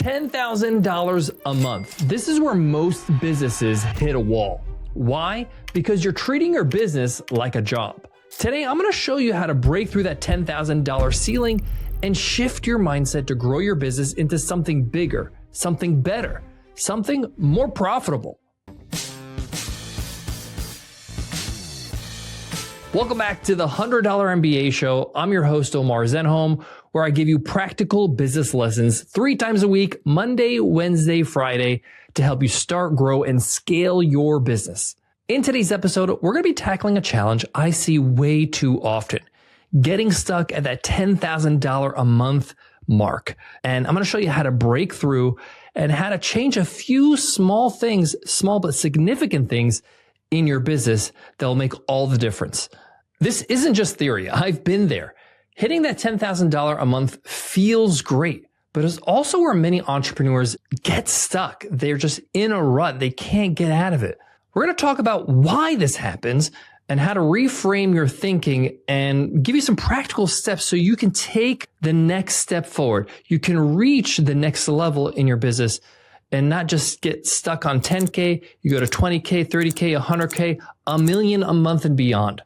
$10,000 a month. This is where most businesses hit a wall. Why? Because you're treating your business like a job. Today, I'm going to show you how to break through that $10,000 ceiling and shift your mindset to grow your business into something bigger, something better, something more profitable. Welcome back to the $100 MBA Show. I'm your host, Omar Zenhom, where I give you practical business lessons 3 times a week, Monday, Wednesday, Friday, to help you start, grow, and scale your business. In today's episode, we're going to be tackling a challenge I see way too often, getting stuck at that $10,000 a month mark. And I'm going to show you how to break through and how to change a few small things, small but significant things in your business that will make all the difference. This isn't just theory. I've been there. Hitting that $10,000 a month feels great, but it's also where many entrepreneurs get stuck. They're just in a rut. They can't get out of it. We're going to talk about why this happens and how to reframe your thinking and give you some practical steps so you can take the next step forward. You can reach the next level in your business and not just get stuck on 10K. You go to 20K, 30K, 100K, a million a month and beyond.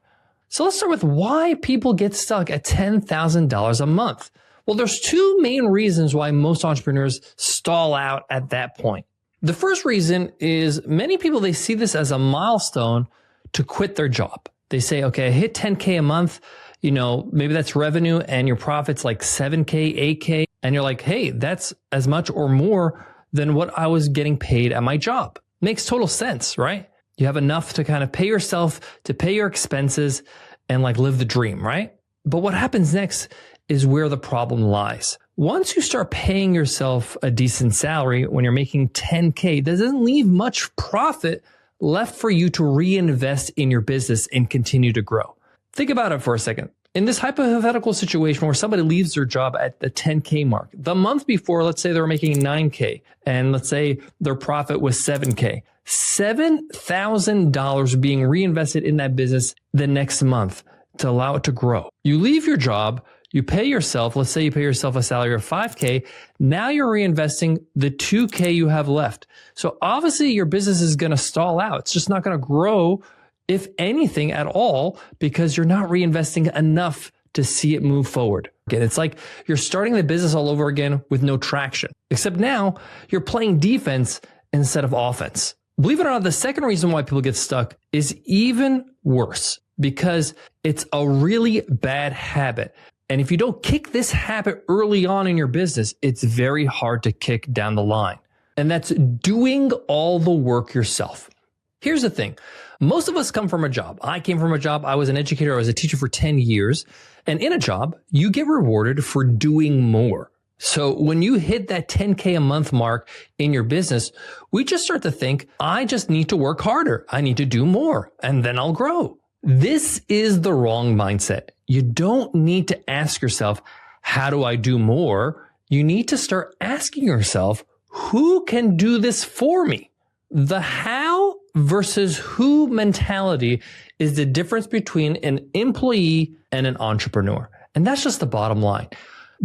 So let's start with why people get stuck at $10,000 a month. Well, there's 2 main reasons why most entrepreneurs stall out at that point. The first reason is many people, they see this as a milestone to quit their job. They say, okay, I hit 10K a month, maybe that's revenue and your profit's like 7K, 8K. And you're like, hey, that's as much or more than what I was getting paid at my job. Makes total sense, right? You have enough to kind of pay yourself, to pay your expenses and live the dream, right? But what happens next is where the problem lies. Once you start paying yourself a decent salary when you're making 10K, that doesn't leave much profit left for you to reinvest in your business and continue to grow. Think about it for a second. In this hypothetical situation where somebody leaves their job at the 10K mark, the month before, let's say they're making 9K, and let's say their profit was 7K. $7,000 being reinvested in that business the next month to allow it to grow. You leave your job, you pay yourself, let's say you pay yourself a salary of 5K. Now you're reinvesting the 2K you have left. So obviously your business is going to stall out. It's just not going to grow, if anything at all, because you're not reinvesting enough to see it move forward. Again, it's like you're starting the business all over again with no traction, except now you're playing defense instead of offense. Believe it or not, the second reason why people get stuck is even worse because it's a really bad habit. And if you don't kick this habit early on in your business, it's very hard to kick down the line. And that's doing all the work yourself. Here's the thing. Most of us come from a job. I came from a job. I was an educator. I was a teacher for 10 years. And in a job, you get rewarded for doing more. So when you hit that 10K a month mark in your business, we just start to think, I just need to work harder. I need to do more, and then I'll grow. This is the wrong mindset. You don't need to ask yourself, how do I do more? You need to start asking yourself, who can do this for me? The how versus who mentality is the difference between an employee and an entrepreneur. And that's just the bottom line.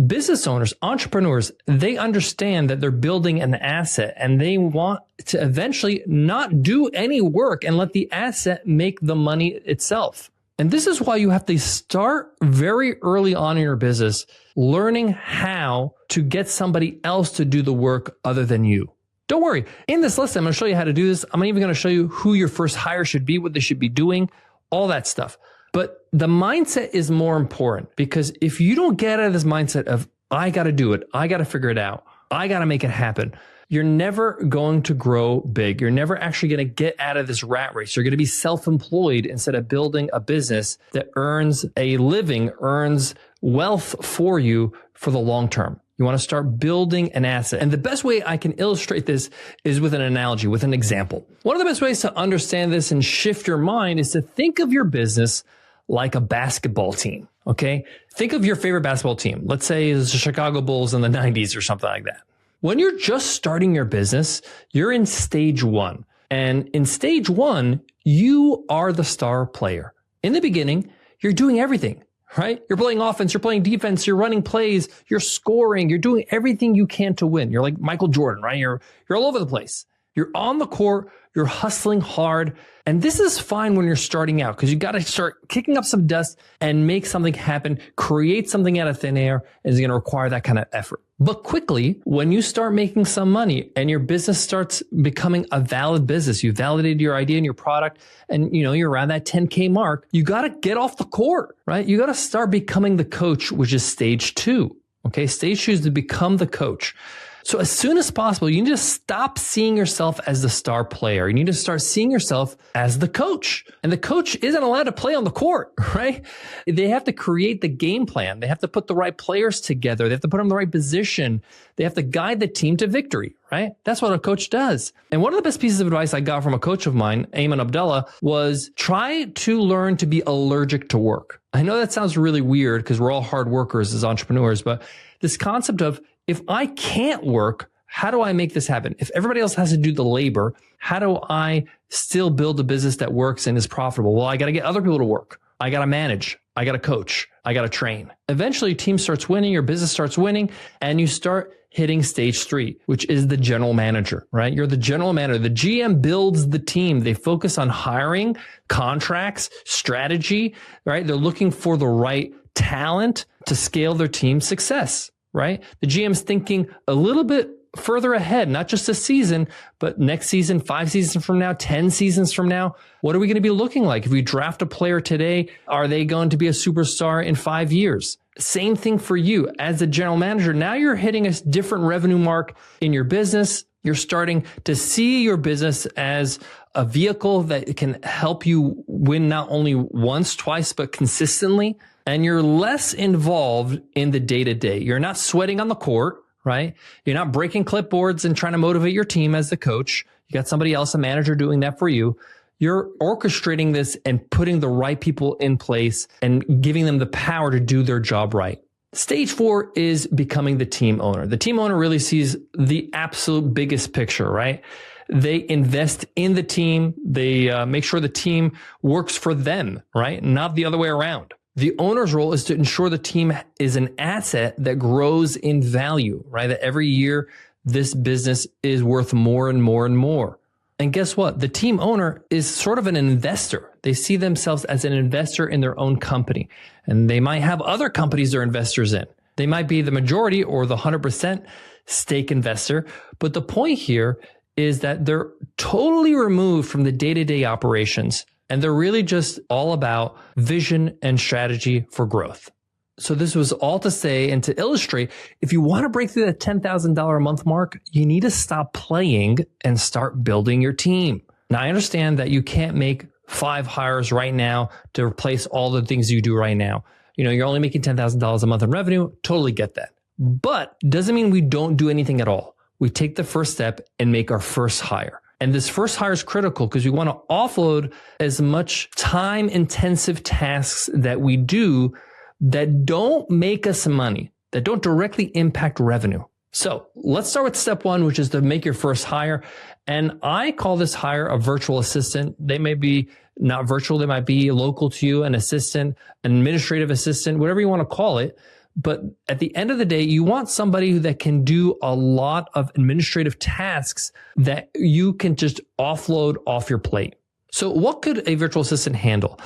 Business owners, entrepreneurs, they understand that they're building an asset and they want to eventually not do any work and let the asset make the money itself. And this is why you have to start very early on in your business, learning how to get somebody else to do the work other than you. Don't worry. In this lesson, I'm going to show you how to do this. I'm even going to show you who your first hire should be, what they should be doing, all that stuff. But the mindset is more important because if you don't get out of this mindset of, I got to do it, I got to figure it out, I got to make it happen, you're never going to grow big. You're never actually going to get out of this rat race. You're going to be self-employed instead of building a business that earns a living, earns wealth for you for the long term. You want to start building an asset. And the best way I can illustrate this is with an analogy, with an example. One of the best ways to understand this and shift your mind is to think of your business like a basketball team, okay? Think of your favorite basketball team. Let's say it's the Chicago Bulls in the 90s or something like that. When you're just starting your business, you're in stage 1. And in stage 1, you are the star player. In the beginning, you're doing everything. right? You're playing offense, you're playing defense, you're running plays, you're scoring, you're doing everything you can to win. You're like Michael Jordan, right? You're all over the place. You're on the court, you're hustling hard. And this is fine when you're starting out because you got to start kicking up some dust and make something happen, create something out of thin air, and it's going to require that kind of effort. But quickly, when you start making some money and your business starts becoming a valid business, you validated your idea and your product, and you're around that 10K mark, you got to get off the court, right? You got to start becoming the coach, which is stage 2. Okay. Stage 2 is to become the coach. So as soon as possible, you need to stop seeing yourself as the star player. You need to start seeing yourself as the coach. And the coach isn't allowed to play on the court, right? They have to create the game plan. They have to put the right players together. They have to put them in the right position. They have to guide the team to victory, right? That's what a coach does. And one of the best pieces of advice I got from a coach of mine, Ayman Abdullah, was try to learn to be allergic to work. I know that sounds really weird because we're all hard workers as entrepreneurs, but this concept of, if I can't work, how do I make this happen? If everybody else has to do the labor, how do I still build a business that works and is profitable? Well, I got to get other people to work. I got to manage. I got to coach. I got to train. Eventually, your team starts winning, your business starts winning, and you start hitting stage 3, which is the general manager, right? You're the general manager. The GM builds the team. They focus on hiring, contracts, strategy, right? They're looking for the right talent to scale their team's success. Right? The GM's thinking a little bit further ahead, not just a season, but next season, 5 seasons from now, 10 seasons from now. What are we going to be looking like? If we draft a player today, are they going to be a superstar in 5 years? Same thing for you as a general manager. Now you're hitting a different revenue mark in your business. You're starting to see your business as a vehicle that can help you win not only once, twice, but consistently. And you're less involved in the day-to-day. You're not sweating on the court, right? You're not breaking clipboards and trying to motivate your team as the coach. You got somebody else, a manager, doing that for you. You're orchestrating this and putting the right people in place and giving them the power to do their job right. Stage 4 is becoming the team owner. The team owner really sees the absolute biggest picture, right? They invest in the team. They make sure the team works for them, right? Not the other way around. The owner's role is to ensure the team is an asset that grows in value, right? That every year this business is worth more and more and more. And guess what? The team owner is sort of an investor. They see themselves as an investor in their own company. And they might have other companies they're investors in. They might be the majority or the 100% stake investor. But the point here is that they're totally removed from the day-to-day operations. And they're really just all about vision and strategy for growth. So this was all to say and to illustrate, if you want to break through that $10,000 a month mark, you need to stop playing and start building your team. Now, I understand that you can't make 5 hires right now to replace all the things you do right now. You're only making $10,000 a month in revenue. Totally get that. But doesn't mean we don't do anything at all. We take the first step and make our first hire. And this first hire is critical because we want to offload as much time-intensive tasks that we do that don't make us money, that don't directly impact revenue. So let's start with step 1, which is to make your first hire. And I call this hire a virtual assistant. They may be not virtual. They might be local to you, an assistant, an administrative assistant, whatever you want to call it. But at the end of the day, you want somebody that can do a lot of administrative tasks that you can just offload off your plate. So what could a virtual assistant handle?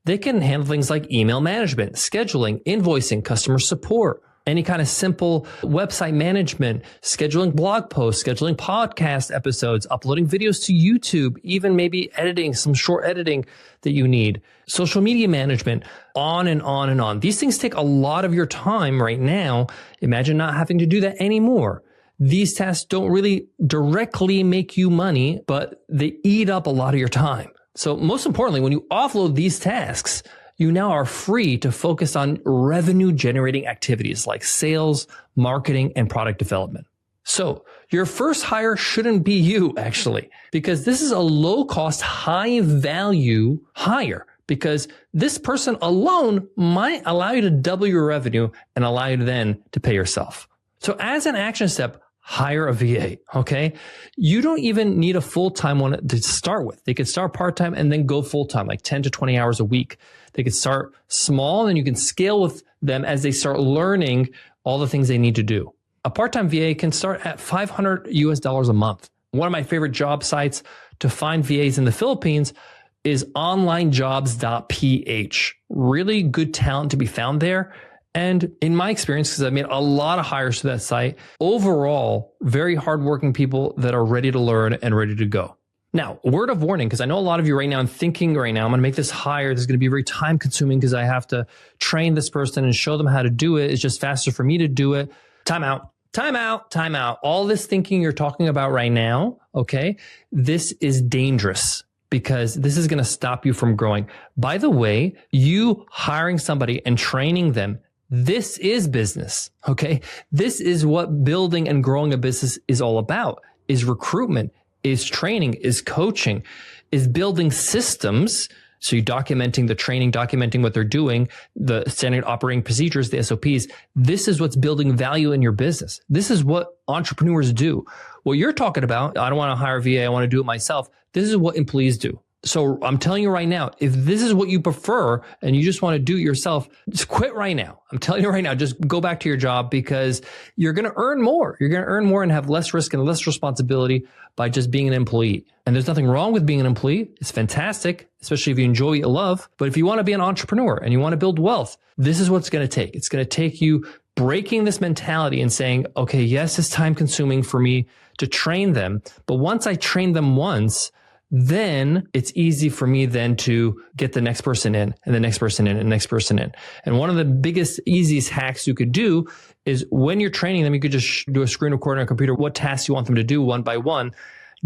They can handle things like email management, scheduling, invoicing, customer support, any kind of simple website management, scheduling blog posts, scheduling podcast episodes, uploading videos to YouTube, even maybe editing, some short editing that you need, social media management, on and on and on. These things take a lot of your time right now. Imagine not having to do that anymore. These tasks don't really directly make you money, but they eat up a lot of your time. So most importantly, when you offload these tasks, you now are free to focus on revenue generating activities like sales, marketing, and product development. So your first hire shouldn't be you, actually, because this is a low cost, high value hire, because this person alone might allow you to double your revenue and allow you then to pay yourself. So as an action step, hire a VA, okay? You don't even need a full-time one to start with. They could start part-time and then go full-time, like 10 to 20 hours a week. They could start small and you can scale with them as they start learning all the things they need to do. A part-time VA can start at $500 US a month. One of my favorite job sites to find VAs in the Philippines is onlinejobs.ph. Really good talent to be found there. And in my experience, because I've made a lot of hires to that site, overall, very hardworking people that are ready to learn and ready to go. Now, word of warning, because I know a lot of you right now, I'm thinking right now, I'm going to make this hire. This is going to be very time consuming because I have to train this person and show them how to do it. It's just faster for me to do it. Time out. Time out, time out. All this thinking you're talking about right now, okay, this is dangerous because this is going to stop you from growing. By the way, you hiring somebody and training them, this is business, okay? This is what building and growing a business is all about, is recruitment, is training, is coaching, is building systems. So you're documenting the training, documenting what they're doing, the standard operating procedures, the SOPs. This is what's building value in your business. This is what entrepreneurs do. What you're talking about, I don't want to hire a VA, I want to do it myself. This is what employees do. So I'm telling you right now, if this is what you prefer and you just want to do it yourself, just quit right now. I'm telling you right now, just go back to your job because you're going to earn more. You're going to earn more and have less risk and less responsibility by just being an employee. And there's nothing wrong with being an employee. It's fantastic, especially if you enjoy what you love. But if you want to be an entrepreneur and you want to build wealth, this is what it's going to take. It's going to take you breaking this mentality and saying, okay, yes, it's time consuming for me to train them. But once I train them once, then it's easy for me then to get the next person in and the next person in and the next person in. And one of the biggest, easiest hacks you could do is when you're training them, you could just do a screen recorder on a computer, what tasks you want them to do one by one,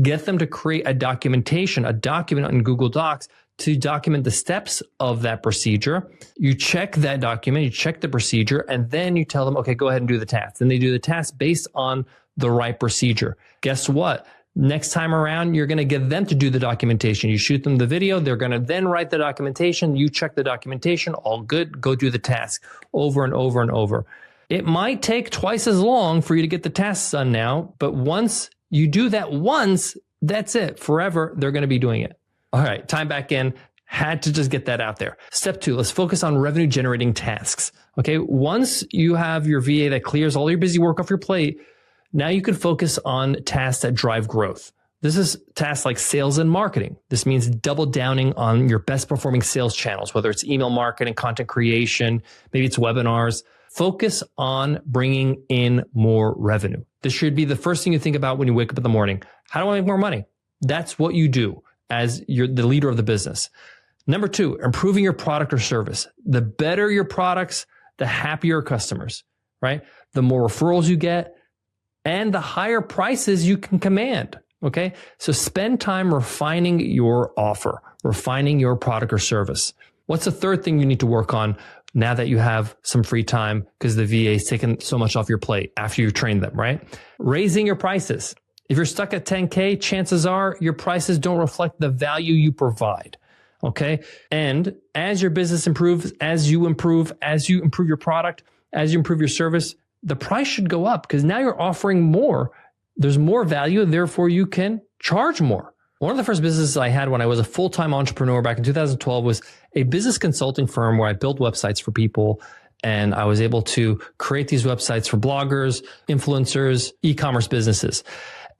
get them to create a documentation, a document in Google Docs to document the steps of that procedure. You check that document, you check the procedure, and then you tell them, okay, go ahead and do the task. And they do the task based on the right procedure. Guess what? Next time around, you're going to get them to do the documentation. You shoot them the video. They're going to then write the documentation. You check the documentation. All good. Go do the task over and over and over. It might take twice as long for you to get the tasks done now, but once you do that once, that's it. Forever, they're going to be doing it. All right, time back in. Had to just get that out there. Step 2, let's focus on revenue generating tasks. Okay, once you have your VA that clears all your busy work off your plate, now you can focus on tasks that drive growth. This is tasks like sales and marketing. This means double downing on your best performing sales channels, whether it's email marketing, content creation, maybe it's webinars. Focus on bringing in more revenue. This should be the first thing you think about when you wake up in the morning. How do I make more money? That's what you do as you're the leader of the business. Number 2, improving your product or service. The better your products, the happier customers, right? The more referrals you get, and the higher prices you can command, okay? So spend time refining your offer, refining your product or service. What's the third thing you need to work on now that you have some free time because the VA's taken so much off your plate after you've trained them, right? Raising your prices. If you're stuck at 10K, chances are your prices don't reflect the value you provide, okay? And as your business improves, as you improve your product, as you improve your service, the price should go up because now you're offering more. There's more value, and therefore you can charge more. One of the first businesses I had when I was a full-time entrepreneur back in 2012 was a business consulting firm where I built websites for people, and I was able to create these websites for bloggers, influencers, e-commerce businesses.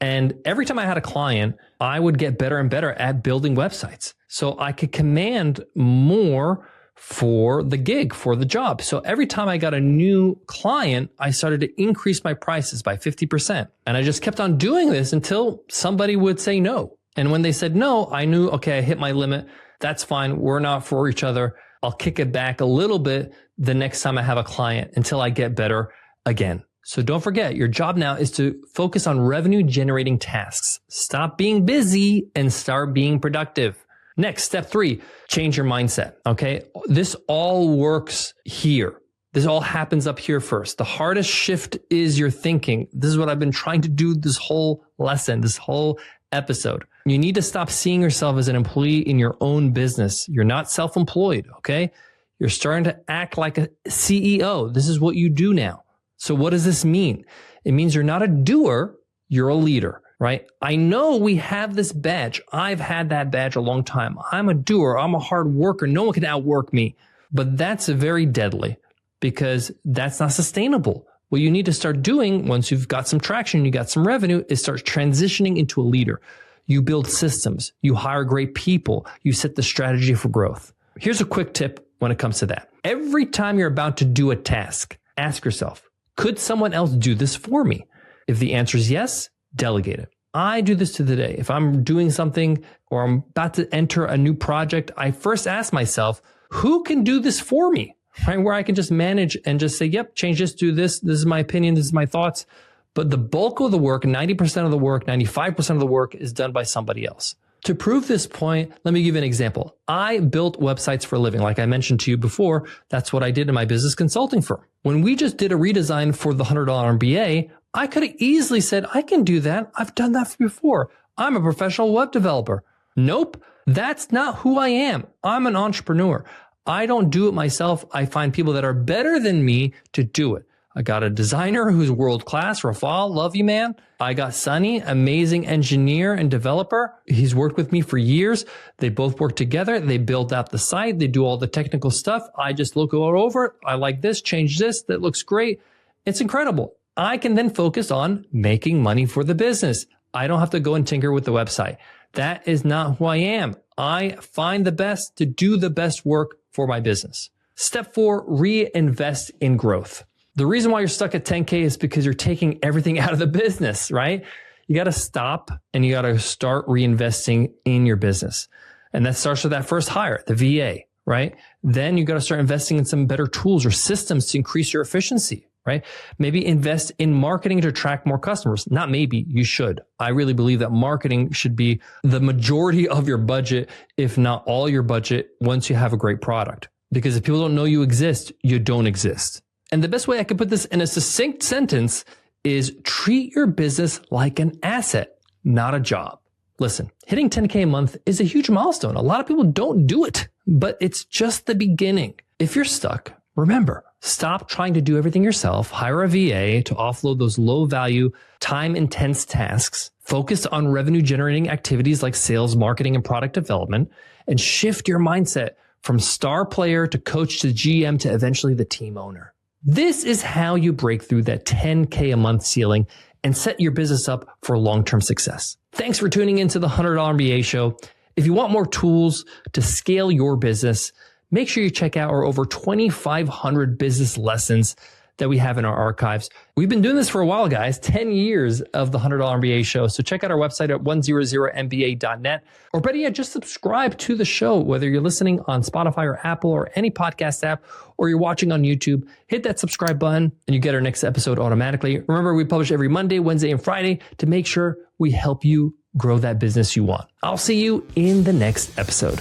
And every time I had a client, I would get better and better at building websites. So I could command more for the gig, for the job. So every time I got a new client, I started to increase my prices by 50%. And I just kept on doing this until somebody would say no. And when they said no, I knew, okay, I hit my limit. That's fine. We're not for each other. I'll kick it back a little bit the next time I have a client until I get better again. So don't forget, your job now is to focus on revenue generating tasks. Stop being busy and start being productive. Next, step 3, change your mindset. Okay. This all works here. This all happens up here first. The hardest shift is your thinking. This is what I've been trying to do this whole lesson, this whole episode. You need to stop seeing yourself as an employee in your own business. You're not self-employed. Okay. You're starting to act like a CEO. This is what you do now. So what does this mean? It means you're not a doer, you're a leader, right? I know we have this badge. I've had that badge a long time. I'm a doer. I'm a hard worker. No one can outwork me. But that's very deadly because that's not sustainable. What you need to start doing once you've got some traction, you got some revenue, is start transitioning into a leader. You build systems, you hire great people, you set the strategy for growth. Here's a quick tip when it comes to that. Every time you're about to do a task, ask yourself, could someone else do this for me? If the answer is yes, delegate it. I do this to the day. If I'm doing something or I'm about to enter a new project, I first ask myself, who can do this for me? Right? Where I can just manage and just say, yep, change this, do this. This is my opinion. This is my thoughts. But the bulk of the work, 90% of the work, 95% of the work is done by somebody else. To prove this point, let me give you an example. I built websites for a living. Like I mentioned to you before, that's what I did in my business consulting firm. When we just did a redesign for the $100 MBA, I could have easily said, I can do that. I've done that before. I'm a professional web developer. Nope, that's not who I am. I'm an entrepreneur. I don't do it myself. I find people that are better than me to do it. I got a designer who's world-class, Rafal, love you, man. I got Sunny, amazing engineer and developer. He's worked with me for years. They both work together. They build out the site. They do all the technical stuff. I just look it over. I like this, change this. That looks great. It's incredible. I can then focus on making money for the business. I don't have to go and tinker with the website. That is not who I am. I find the best to do the best work for my business. Step 4, reinvest in growth. The reason why you're stuck at 10K is because you're taking everything out of the business, right? You got to stop and you got to start reinvesting in your business. And that starts with that first hire, the VA, right? Then you got to start investing in some better tools or systems to increase your efficiency, right? Maybe invest in marketing to attract more customers. Not maybe, you should. I really believe that marketing should be the majority of your budget, if not all your budget, once you have a great product. Because if people don't know you exist, you don't exist. And the best way I could put this in a succinct sentence is treat your business like an asset, not a job. Listen, hitting 10K a month is a huge milestone. A lot of people don't do it, but it's just the beginning. If you're stuck, remember, stop trying to do everything yourself. Hire a VA to offload those low value, time intense tasks. Focus on revenue generating activities like sales, marketing, and product development, and shift your mindset from star player to coach to GM to eventually the team owner. This is how you break through that 10K a month ceiling and set your business up for long-term success. Thanks for tuning into the $100 MBA Show. If you want more tools to scale your business, make sure you check out our over 2,500 business lessons that we have in our archives. We've been doing this for a while, guys, 10 years of the $100 MBA Show. So check out our website at 100mba.net, or better yet, just subscribe to the show, whether you're listening on Spotify or Apple or any podcast app, or you're watching on YouTube. Hit that subscribe button and you get our next episode automatically. Remember, we publish every Monday, Wednesday, and Friday to make sure we help you grow that business you want. I'll see you in the next episode.